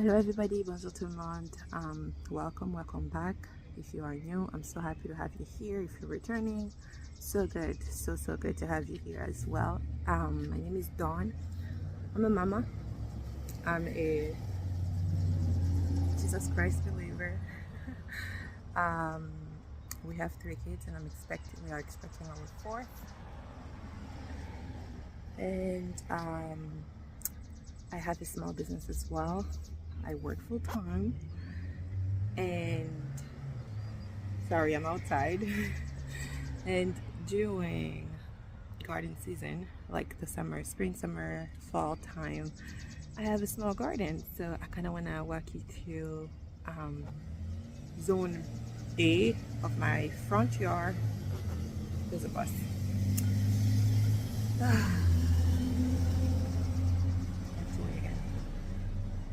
Hello everybody, bonjour tout le monde. Welcome back. If you are new, I'm so happy to have you here. If you're returning, so good, so good to have you here as well. My name is Dawn. I'm a mama. I'm a Jesus Christ believer. We have 3 kids, and we are expecting our 4th. And I have a small business as well. I work full time, and sorry, I'm outside. And during garden season, like the spring, summer, fall time, I have a small garden. So I kind of want to walk you through zone A of my front yard. There's a bus.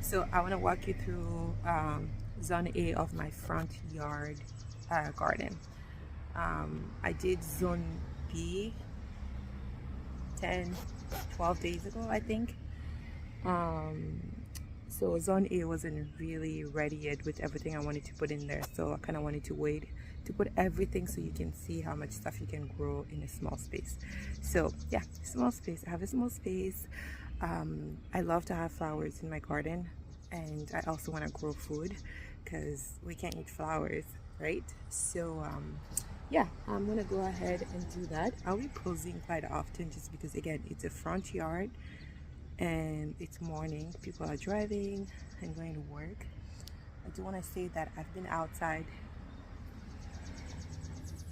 So I want to walk you through zone A of my front yard garden. I did zone B 10-12 days ago, I think. So zone A wasn't really ready yet with everything I wanted to put in there, so I kind of wanted to wait to put everything so you can see how much stuff you can grow in a small space. So yeah, small space. I have a small space. I love to have flowers in my garden, and I also want to grow food because we can't eat flowers, right? So yeah, I'm gonna go ahead and do that. I'll be posing quite often just because, again, it's a front yard and it's morning. People are driving and going to work. I do want to say that I've been outside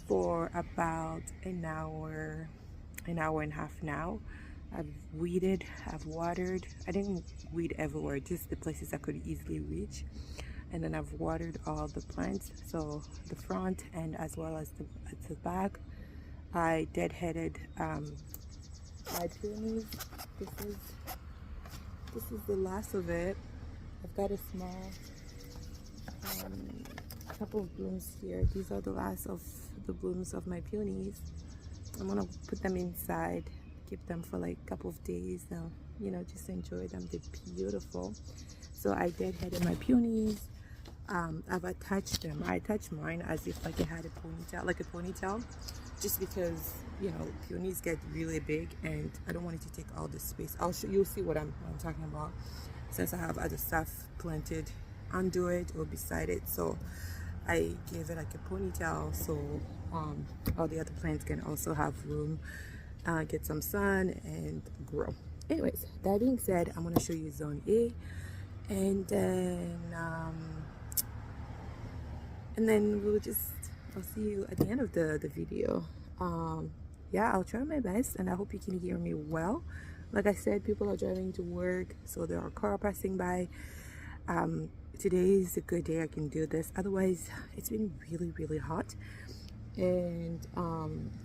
for about an hour and a half now. I've weeded, I've watered. I didn't weed everywhere, just the places I could easily reach. And then I've watered all the plants, so the front and as well as the back. I deadheaded my peonies. This is the last of it. I've got a small couple of blooms here. These are the last of the blooms of my peonies. I'm gonna put them inside, keep them for like a couple of days now, you know, just enjoy them. They're beautiful. So I deadheaded my peonies. I've attached them. I attached mine as if like it had a ponytail, just because, you know, peonies get really big and I don't want it to take all this space. You'll see what I'm talking about, since I have other stuff planted under it or beside it. So I gave it like a ponytail, so all the other plants can also have room, get some sun and grow. Anyways, that being said, I'm going to show you zone A, and then I'll see you at the end of the video. Yeah, I'll try my best, and I hope you can hear me well. Like I said, people are driving to work, so there are cars passing by. Today is a good day I can do this. Otherwise, it's been really hot, and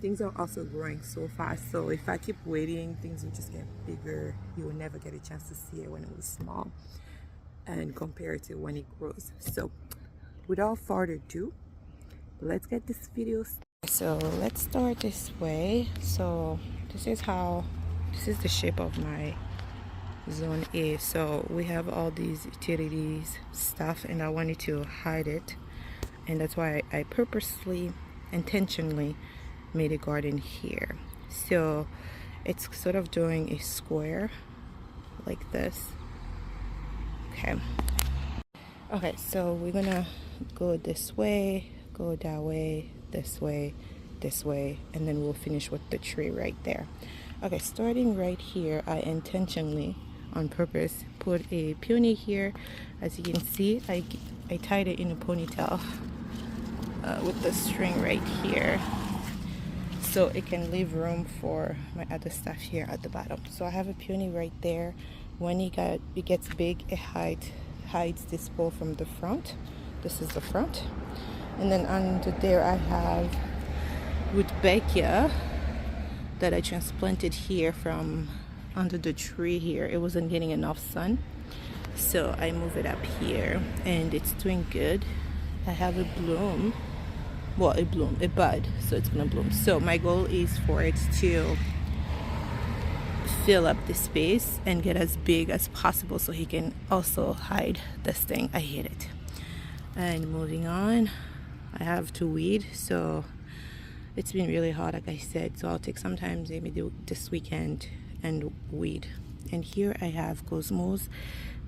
things are also growing so fast. So if I keep waiting, things will just get bigger. You will never get a chance to see it when it was small and compare it to when it grows. So without further ado, let's get this video started. So let's start this way. So this is the shape of my zone A. So we have all these utilities stuff, and I wanted to hide it, and that's why I purposely, intentionally made a garden here. So it's sort of doing a square like this. Okay, so we're gonna go this way, go that way, this way, and then we'll finish with the tree right there. Okay, starting right here, I intentionally, on purpose, put a peony here. As you can see, I tied it in a ponytail with the string right here, so it can leave room for my other stuff here at the bottom. So I have a peony right there. When it gets big, it hides this pole from the front. This is the front, and then under there I have rudbeckia that I transplanted here from under the tree here. It wasn't getting enough sun, so I move it up here, and it's doing good. I have a bloom, well, a bud, so it's gonna bloom. So my goal is for it to fill up the space and get as big as possible so he can also hide this thing. I hate it. And moving on, I have to weed, so it's been really hot, like I said, so I'll take some time maybe this weekend and weed. And here I have cosmos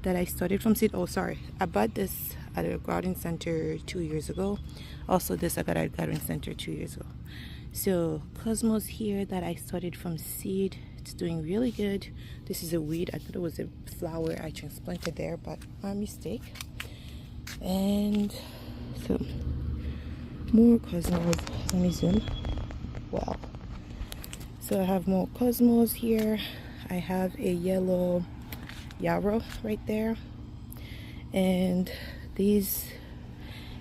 that I started from seed. Oh, sorry, I bought this at a garden center 2 years ago. Also this I got at a garden center 2 years ago. So cosmos here that I started from seed, it's doing really good. This is a weed. I thought it was a flower I transplanted there, but my mistake. And so more cosmos. Let me zoom. Wow. So I have more cosmos here. I have a yellow yarrow right there, and these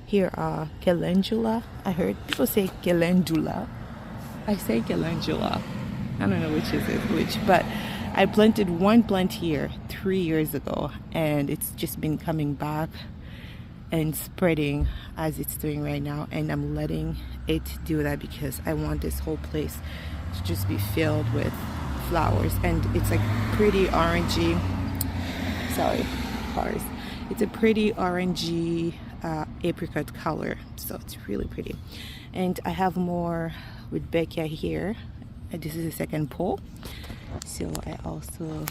here are calendula. I heard people say calendula. I say calendula. I don't know which is which, but I planted one plant here 3 years ago, and it's just been coming back and spreading as it's doing right now, and I'm letting it do that because I want this whole place to just be filled with flowers. And it's like pretty orangey, sorry cars, it's a pretty orangey apricot color, so it's really pretty. And I have more with Becca here. This is the second pole, so I also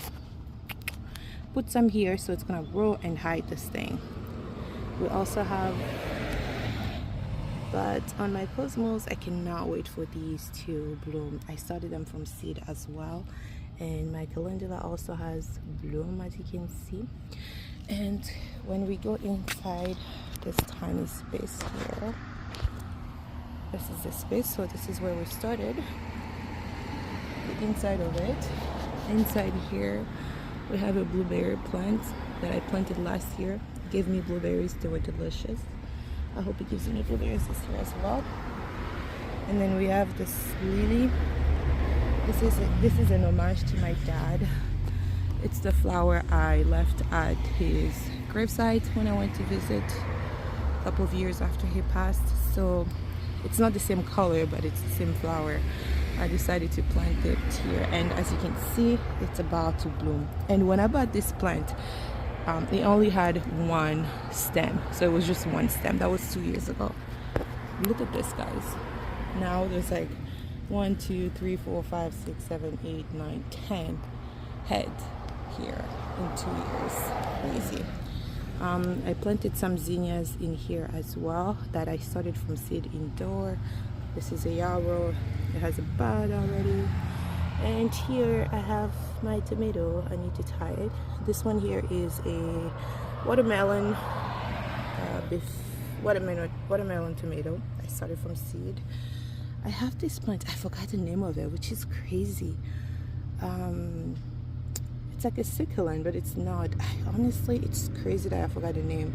put some here so it's gonna grow and hide this thing. We also have, but on my cosmos I cannot wait for these to bloom. I started them from seed as well, and my calendula also has bloom, as you can see. And when we go inside this tiny space here, this is the space, so this is where we started, the inside of it. Inside here we have a blueberry plant that I planted last year. It gave me blueberries, they were delicious. I hope it gives me blueberries this year as well. And then we have this lily. This is an homage to my dad. It's the flower I left at his gravesite when I went to visit a couple of years after he passed. So it's not the same color, but it's the same flower. I decided to plant it here, and as you can see, it's about to bloom. And when I bought this plant, it only had one stem, so it was just one stem. That was 2 years ago. Look at this, guys. Now there's like 1, 2, 3, 4, 5, 6, 7, 8, 9, 10 heads here in 2 years. Crazy. I planted some zinnias in here as well that I started from seed indoor. This is a yarrow. It has a bud already. And here I have my tomato. I need to tie it. This one here is a watermelon watermelon tomato. I started from seed. I have this plant, I forgot the name of it, which is crazy. It's like a succulent, but it's not. Honestly, it's crazy that I forgot the name.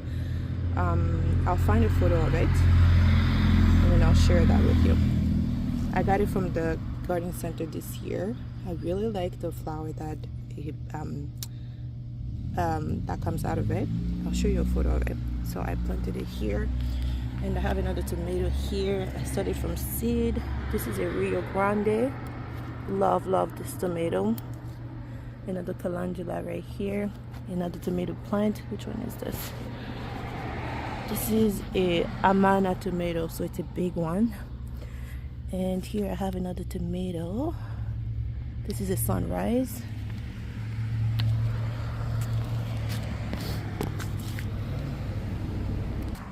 I'll find a photo of it and then I'll share that with you. I got it from the garden center this year. I really like the flower that that comes out of it. I'll show you a photo of it. So I planted it here, and I have another tomato here. I started from seed. This is a Rio Grande. Love this tomato. Another calendula right here. Another tomato plant. Which one is this? This is a Amana tomato, so it's a big one. And here I have another tomato. This is a sunrise.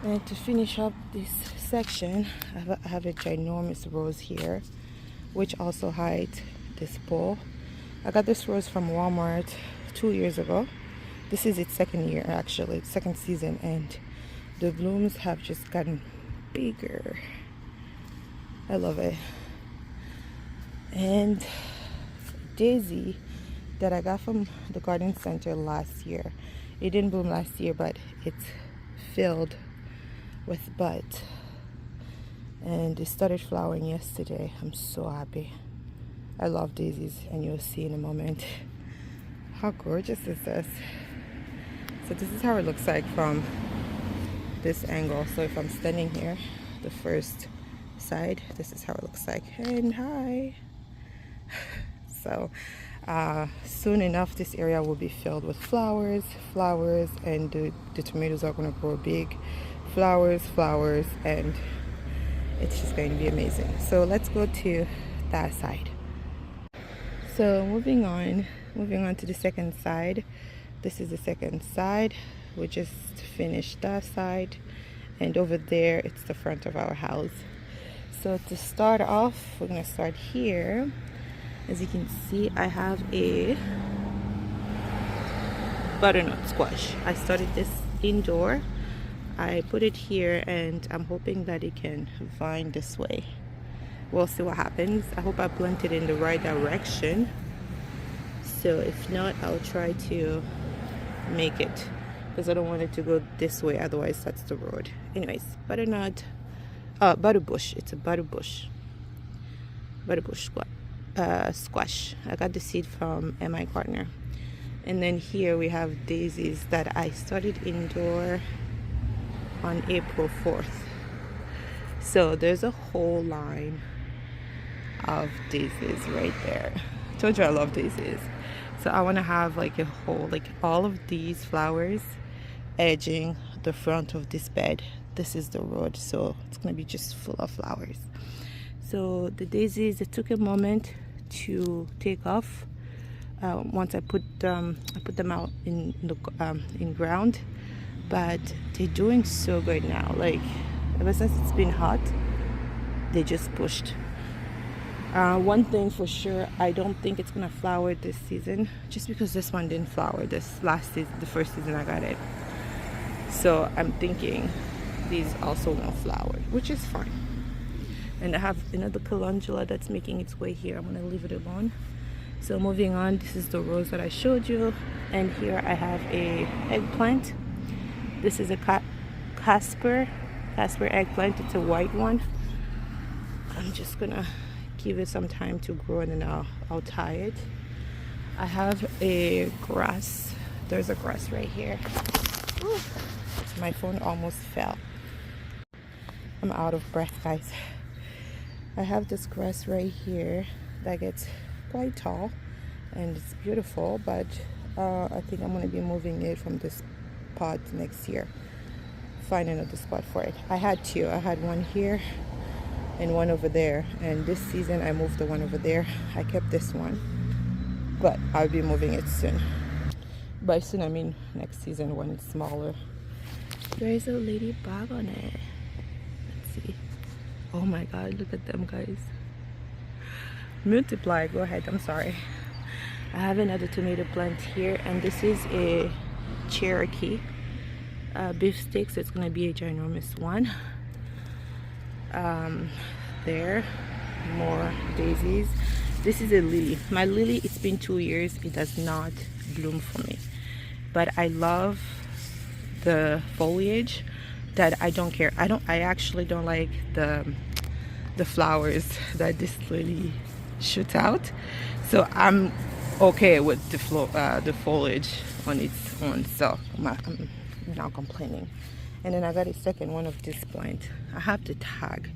And to finish up this section, I have a ginormous rose here, which also hides this pole. I got this rose from Walmart 2 years ago. This is its second year, actually, second season, and the blooms have just gotten bigger. I love it. And daisy that I got from the garden center last year. It didn't bloom last year, but it's filled with buds. And it started flowering yesterday. I'm so happy. I love daisies, and you'll see in a moment. How gorgeous is this? So this is how it looks like from this angle. So if I'm standing here, the first side, this is how it looks like. And hi. So Soon enough this area will be filled with flowers, and the tomatoes are going to grow big. Flowers, and it's just going to be amazing. So let's go to that side. So moving on to the second side. This is the second side. We just finished that side, and over there it's the front of our house. So to start off, we're gonna start here. As you can see, I have a butternut squash. I started this indoor. I put it here, and I'm hoping that it can vine this way. We'll see what happens. I hope I planted in the right direction. So if not, I'll try to make it, because I don't want it to go this way, otherwise that's the road. Anyways, butterbush. It's a butterbush squash. I got the seed from my partner. And then here we have daisies that I started indoor on April 4th. So there's a whole line of daisies right there. I told you I love daisies. So I want to have like a whole, like all of these flowers edging the front of this bed. This is the road, so it's going to be just full of flowers. So the daisies, it took a moment to take off. Once I put them out in ground, but they're doing so good now. Like ever since it's been hot, they just pushed. One thing for sure, I don't think it's gonna flower this season, just because this one didn't flower this last season, the first season I got it. So I'm thinking these also won't flower, which is fine. And I have another calendula that's making its way here. I'm gonna leave it alone. So moving on, this is the rose that I showed you, and here I have a eggplant. This is a Casper eggplant. It's a white one. I'm just gonna give it some time to grow, and then I'll tie it. I have a grass. There's a grass right here. Ooh, my phone almost fell. I'm out of breath, guys. I have this grass right here that gets quite tall, and it's beautiful, but I think I'm going to be moving it from this pot next year. Find another spot for it. I had two. I had one here and one over there, and this season I moved the one over there. I kept this one, but I'll be moving it soon. By soon I mean next season when it's smaller. There is a ladybug on it. Let's see. Oh my god, look at them, guys. Multiply. Go ahead. I'm sorry. I have another tomato plant here, and this is a Cherokee beefsteak, so it's gonna be a ginormous one. There, more daisies. This is a lily. My lily, it's been 2 years, it does not bloom for me, but I love the foliage that I don't care. I actually don't like the flowers that this lily shoots out, so I'm okay with the foliage on its own, so I'm not complaining. And then I got a second one of this plant. I have the tag.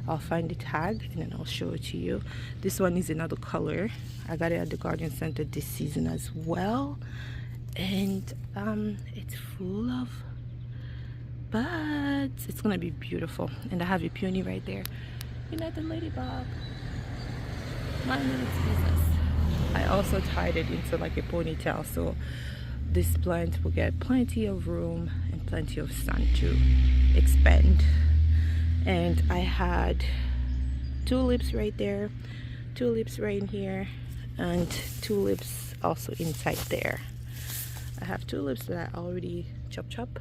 I'll find the tag and then I'll show it to you. This one is another color. I got it at the garden center this season as well, and it's full of buds. It's gonna be beautiful. And I have a peony right there. Another ladybug. My little Jesus. I also tied it into like a ponytail, so this plant will get plenty of room and plenty of sun to expand. And I had tulips right there, tulips right in here, and tulips also inside there. I have tulips that I already chop,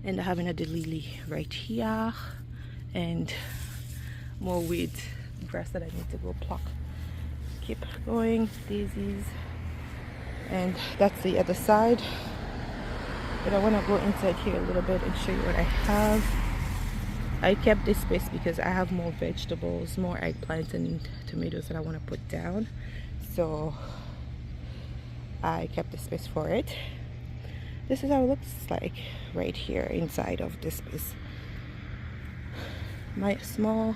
and I have another lily right here, and more weeds, grass that I need to go pluck. Keep going, daisies, and that's the other side. But I want to go inside here a little bit and show you what I have. I kept this space because I have more vegetables, more eggplants and tomatoes that I want to put down, so I kept the space for it. This is how it looks like right here inside of this space. My small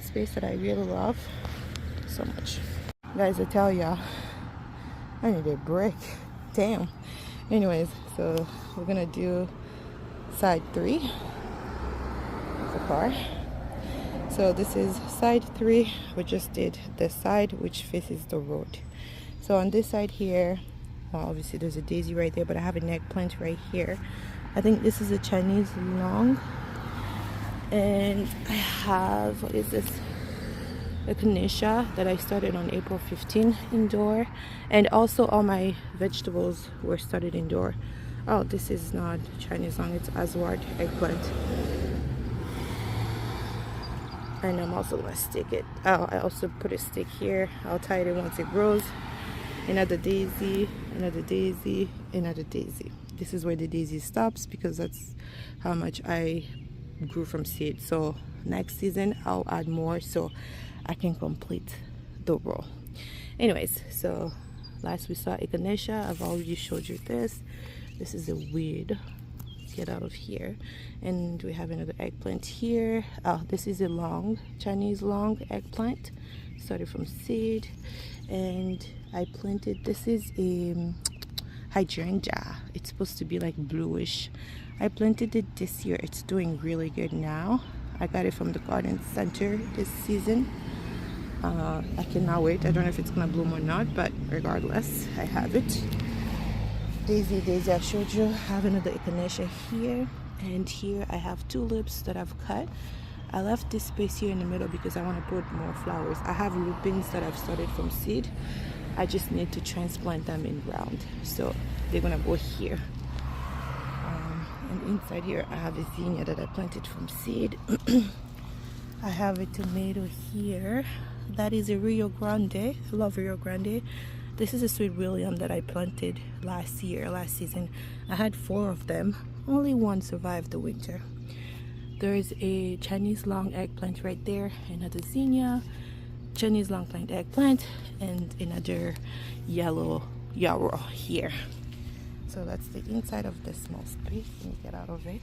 space that I really love so much. Guys, I tell ya, I need a break. Damn. Anyways, so we're gonna do side 3 of the car. So this is side 3. We just did the side which faces the road. So on this side here, well, obviously there's a daisy right there, but I have an eggplant right here. I think this is a Chinese long, and I have, what is this, echinacea that I started on April 15 indoor, and also all my vegetables were started indoor. Oh, this is not Chinese long, it's Aswad eggplant. And I'm also gonna stick it. Oh, I also put a stick here. I'll tie it in once it grows. Another daisy, another daisy, another daisy. This is where the daisy stops because that's how much I grew from seed. So next season I'll add more so I can complete the row. Anyways, so last we saw echinacea. I've already showed you this. This is a weed. Get out of here. And we have another eggplant here. Oh, this is a long Chinese long eggplant, started from seed, and I planted, this is a hydrangea. It's supposed to be like bluish. I planted it this year. It's doing really good now. I got it from the garden center this season. I cannot wait. I don't know if it's gonna bloom or not, but regardless, I have it. Daisy, daisy, I showed you. I have another echinacea here, and here I have tulips that I've cut. I left this space here in the middle because I want to put more flowers. I have lupins that I've started from seed. I just need to transplant them in ground, so they're gonna go here. And inside here I have a zinnia that I planted from seed. I have a tomato here. That is a Rio Grande. I love Rio Grande. This is a sweet William that I planted last season. I had 4 of them. Only one survived the winter. There is a Chinese long eggplant right there, another zinnia, Chinese long plant eggplant, and another yellow yarrow here. So that's the inside of this small space. Let me get out of it.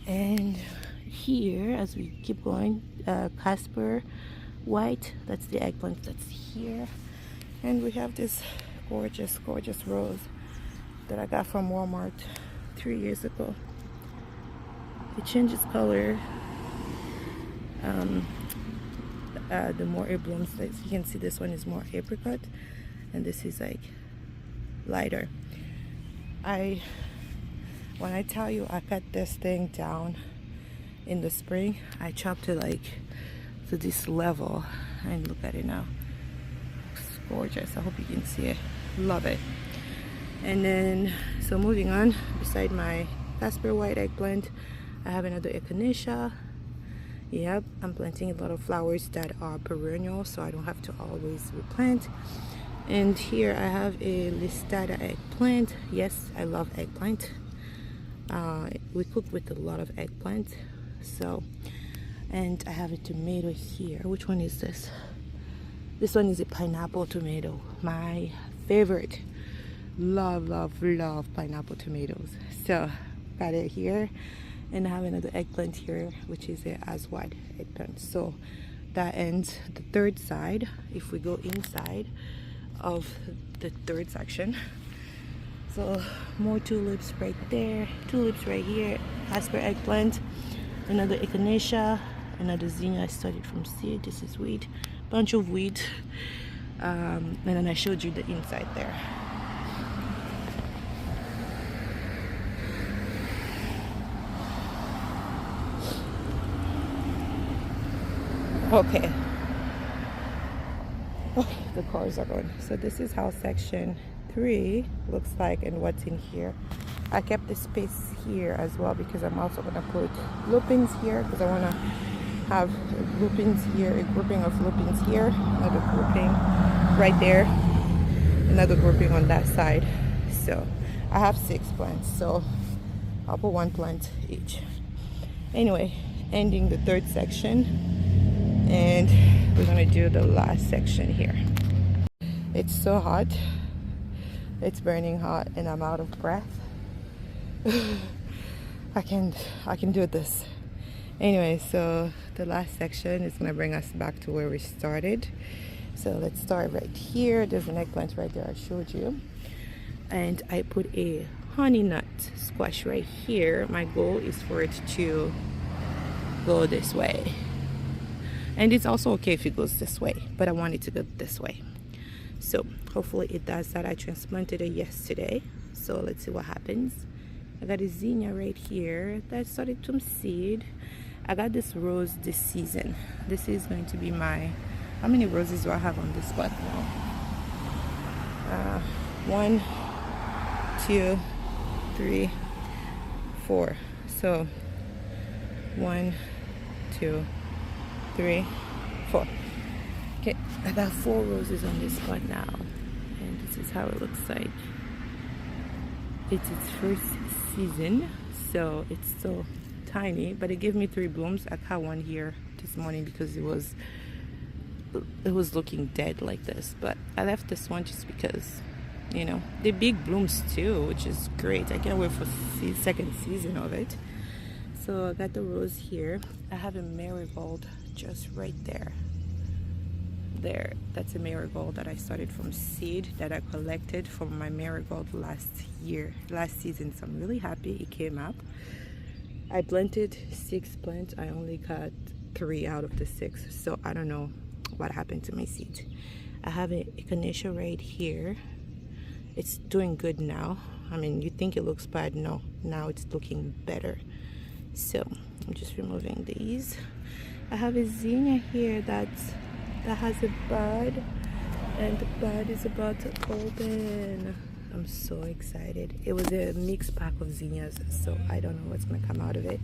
And here, as we keep going, Casper white, that's the eggplant that's here. And we have this gorgeous, gorgeous rose that I got from Walmart 3 years ago. It changes color the more it blooms. Like you can see, this one is more apricot, and this is like lighter. When I tell you I cut this thing down in the spring, I chopped it like to this level, and look at it now. It's gorgeous. I hope you can see it. Love it. And then, so moving on, beside my Casper white eggplant, I have another echinacea. Yep, I'm planting a lot of flowers that are perennial, so I don't have to always replant. And here I have a listada eggplant. Yes, I love eggplant. We cook with a lot of eggplant. So, and I have a tomato here. Which one is this? This one is a pineapple tomato. My favorite. Love, love, love pineapple tomatoes. So, got it here. And I have another eggplant here, which is a Aswad eggplant. So that ends the third side. If we go inside of the third section, so more tulips right there, tulips right here, Casper eggplant, another echinacea, another zinnia I started from seed. This is weed, bunch of weed, and then I showed you the inside there. Okay. Okay, the cars are going. So this is how section 3 looks like and what's in here. I kept the space here as well because I'm also going to put lupins here because I want to have lupins here, a grouping of lupins here, another grouping right there, another grouping on that side. So I have 6 plants, so I'll put 1 plant each. Anyway, ending the third section. And we're gonna do the last section here. It's so hot, it's burning hot, and I'm out of breath. I can do this. Anyway, so the last section is gonna bring us back to where we started. So let's start right here. There's an eggplant right there I showed you, and I put a honey nut squash right here. My goal is for it to go this way, and it's also okay if it goes this way, but I want it to go this way. So hopefully it does that. I transplanted it yesterday, so let's see what happens. I got a zinnia right here that started from seed. I got this rose this season. This is going to be my, how many roses do I have on this spot now? 1, 2, 3, 4. So 1, 2, 3, 4. Okay, I got 4 roses on this spot now, and this is how it looks like. It's its first season, so it's still tiny, but it gave me 3 blooms. I caught one here this morning because it was looking dead like this, but I left this one just because, you know, the big blooms too, which is great. I can't wait for the second season of it. So I got the rose here. I have a marigold just right there. That's a marigold that I started from seed that I collected from my marigold last season. So I'm really happy it came up. I planted 6 plants. I only got 3 out of the 6, so I don't know what happened to my seeds. I have a echinacea right here. It's doing good now. I mean, you think it looks bad. No, now it's looking better. So I'm just removing these. I have a zinnia here that has a bud, and the bud is about to open. I'm so excited. It was a mixed pack of zinnias, so I don't know what's gonna come out of it.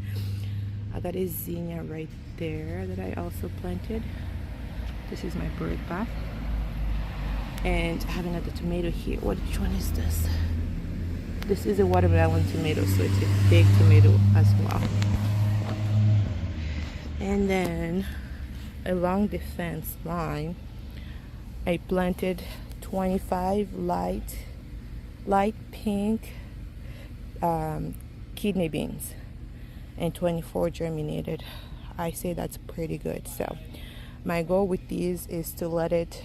I got a zinnia right there that I also planted. This is my bird bath. And I have another tomato here. Which one is this? This is a watermelon tomato, so it's a big tomato as well. And then along the fence line, I planted 25 light pink kidney beans, and 24 germinated. I say that's pretty good. So my goal with these is to let it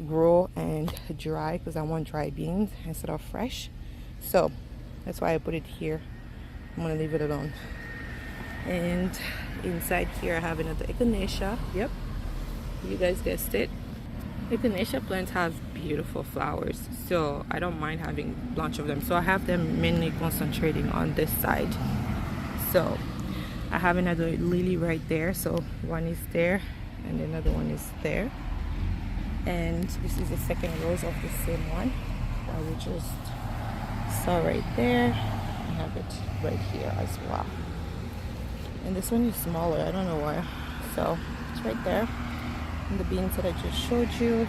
grow and dry, because I want dry beans instead of fresh. So that's why I put it here. I'm gonna leave it alone. And inside here I have another echinacea. Yep, you guys guessed it. Echinacea plants have beautiful flowers, so I don't mind having a bunch of them. So I have them mainly concentrating on this side. So I have another lily right there, so one is there and another one is there, and this is the second rose of the same one that we just saw right there. I have it right here as well, and this one is smaller, I don't know why. So it's right there, and the beans that I just showed you.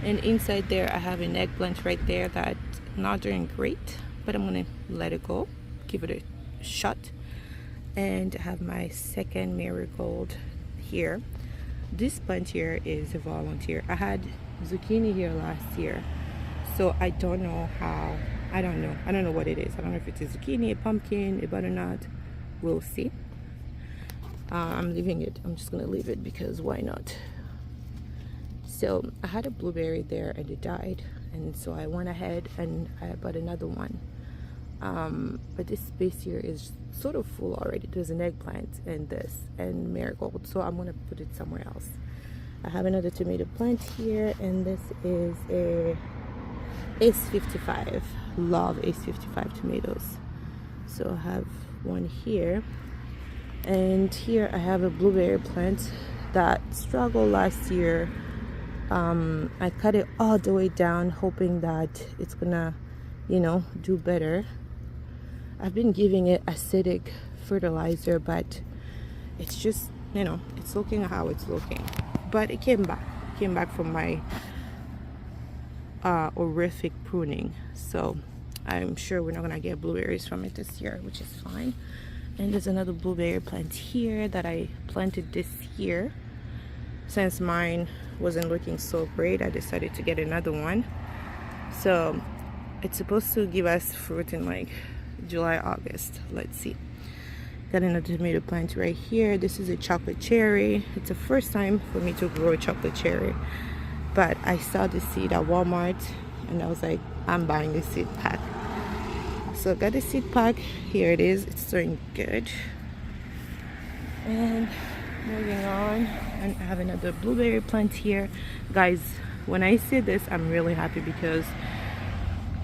And inside there I have an eggplant right there that's not doing great, but I'm gonna let it go, give it a shot. And I have my second marigold here. This plant here is a volunteer. I had zucchini here last year, so I don't know how. I don't know what it is. I don't know if it's a zucchini, a pumpkin, a butternut. We'll see. I'm leaving it. I'm just gonna leave it because why not? So I had a blueberry there and it died, and so I went ahead and I bought another one. But this space here is sort of full already. There's an eggplant and this and marigold, so I'm gonna put it somewhere else. I have another tomato plant here, and this is a Ace 55. Love Ace 55 tomatoes. So I have one here, and here I have a blueberry plant that struggled last year. I cut it all the way down, hoping that it's gonna, you know, do better. I've been giving it acidic fertilizer, but it's just, you know, it's looking how it's looking. But it came back from my horrific pruning, so I'm sure we're not gonna get blueberries from it this year, which is fine. And there's another blueberry plant here that I planted this year. Since mine wasn't looking so great, I decided to get another one. So it's supposed to give us fruit in like July, August. Let's see. Got another tomato plant right here. This is a chocolate cherry. It's the first time for me to grow a chocolate cherry, but I saw the seed at Walmart and I was like, I'm buying the seed pack. So I got the seed pack. Here it is. It's doing good. And moving on, and I have another blueberry plant here. Guys, when I say this, I'm really happy because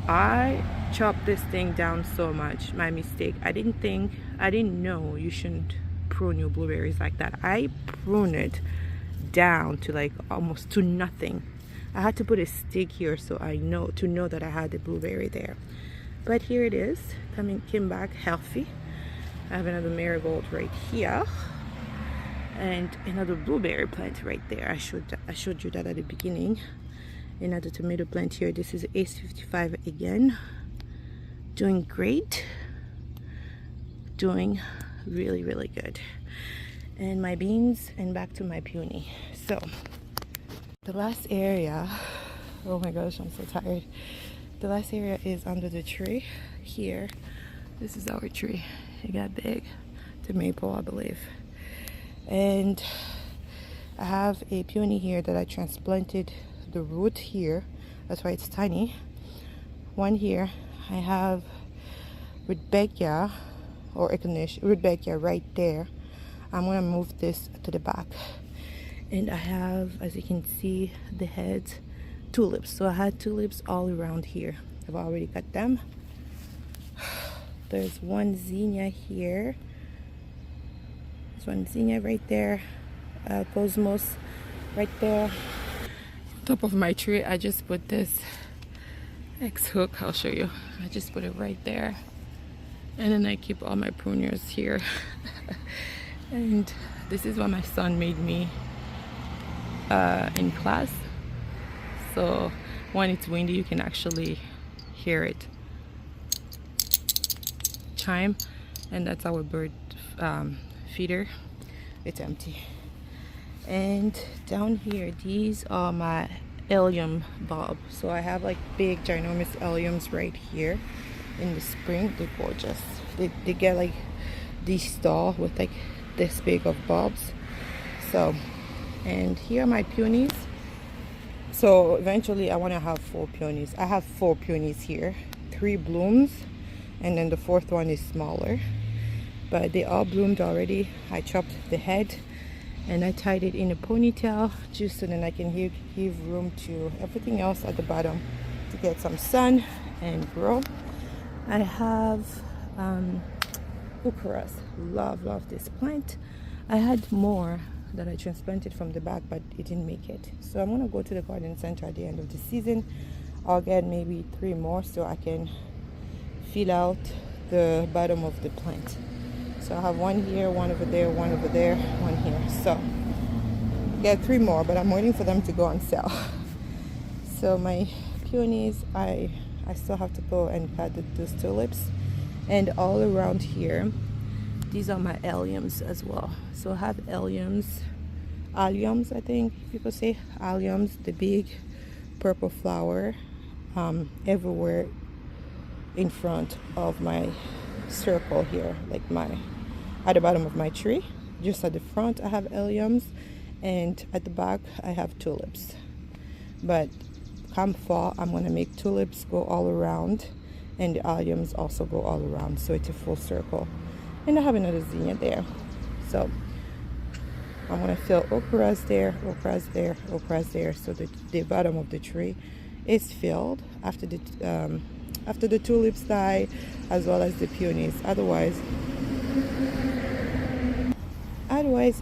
I chopped this thing down so much. My mistake. I didn't know you shouldn't prune your blueberries like that. I pruned it down to like almost to nothing. I had to put a stick here so I know that I had the blueberry there. But here it is, came back healthy. I have another marigold right here and another blueberry plant right there. I showed you that at the beginning. Another tomato plant here. This is Ace 55 again. Doing great. Doing really, really good. And my beans, and back to my peony. So the last area, oh my gosh, I'm so tired. The last area is under the tree here. This is our tree. It got big. It's a maple, I believe. And I have a peony here that I transplanted the root here. That's why it's tiny. One here. I have rudbeckia or echinacea, rudbeckia right there. I'm gonna move this to the back. And I have, as you can see, the heads, tulips. So I had tulips all around here. I've already got them. There's one zinnia here. There's one zinnia right there. Cosmos right there. On top of my tree, I just put this X hook. I'll show you. I just put it right there. And then I keep all my pruners here. And this is what my son made me in class. So when it's windy, you can actually hear it chime, and that's our bird feeder. It's empty. And down here, these are my allium bulb. So I have like big ginormous alliums right here. In the spring, they're gorgeous. They get like these stalls with like this big of bulbs. So, and here are my peonies. So eventually I want to have 4 peonies. I have 4 peonies here, 3 blooms, and then the 4th one is smaller, but they all bloomed already. I chopped the head and I tied it in a ponytail just so then I can give room to everything else at the bottom to get some sun and grow. I have Eucharis. Love this plant. I had more that I transplanted from the back, but it didn't make it. So I'm gonna go to the garden center at the end of the season. I'll get maybe 3 more so I can fill out the bottom of the plant. So I have one here, one over there, one over there, one here. So get 3 more, but I'm waiting for them to go on sale. So my peonies, I still have to go and cut those tulips. And all around here, these are my alliums as well. So I have alliums, I think people say alliums, the big purple flower, everywhere in front of my circle here, like at the bottom of my tree. Just at the front I have alliums, and at the back I have tulips. But come fall, I'm gonna make tulips go all around, and the alliums also go all around, so it's a full circle. And I have another zinnia there. So I'm gonna fill okras there, okras there, okras there, so that the bottom of the tree is filled after the tulips die, as well as the peonies. Otherwise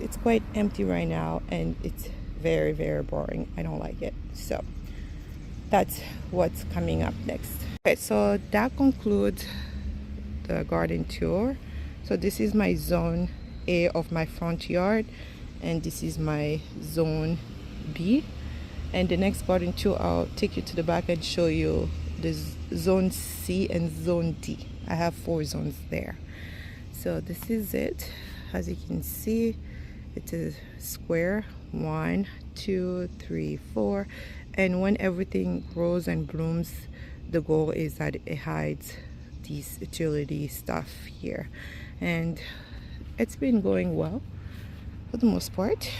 it's quite empty right now, and it's very, very boring. I don't like it. So that's what's coming up next. Okay, so that concludes the garden tour. So this is my zone A of my front yard, and this is my zone B. And the next garden tour, I'll take you to the back and show you the zone C and zone D. I have 4 zones there. So this is it. As you can see, it's a square, 1, 2, 3, 4. And when everything grows and blooms, the goal is that it hides these utility stuff here. And it's been going well for the most part.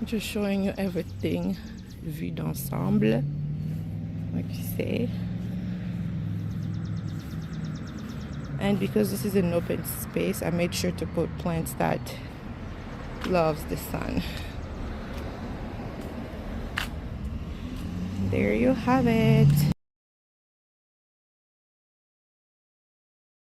Just showing you everything vu d'ensemble, like you say. And because this is an open space, I made sure to put plants that loves the sun. There you have it.